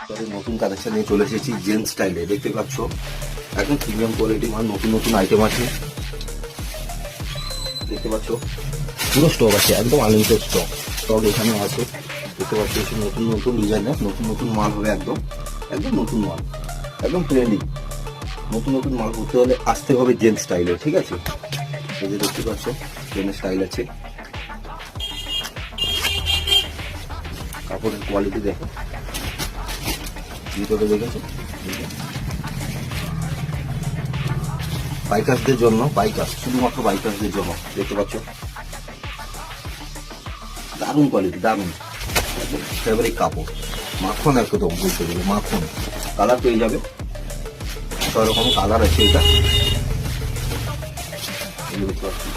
নতুন কালেকশন নিয়ে চলে এসেছি জেন্টস স্টাইলে, দেখতে পাচ্ছ একদম প্রিমিয়াম কোয়ালিটি মাল, নতুন নতুন আইটেম আছে, দেখতে পাচ্ছ পুরো স্টক আছে, একদম আনলিমিটেড স্টক স্টক এখানে আছে, দেখতে পাচ্ছ এসব নতুন নতুন ডিজাইনের নতুন নতুন মাল হবে, একদম একদম নতুন মাল, একদম ট্রেন্ডিং। নতুন নতুন মাল করতে হলে আসতে হবে জেন্টস স্টাইলে, ঠিক আছে? এই যে দেখতে পাচ্ছ জেন্টস স্টাইল আছে, কাপড়ের কোয়ালিটি দেখো, ভিতরে দেখেছো, বাইকার্সদের জন্য, বাইকার শুধুমাত্র বাইকার্সদের জন্য, দেখতে পাচ্ছ দারুণ কোয়ালিটি, দারুণ ফেভারিট কাপড়, মাখন একদম বলতে গেলে মাখন। কালার পেয়ে যাবে, 6 রকম কালার আছে, এটা দেখতে পাচ্ছি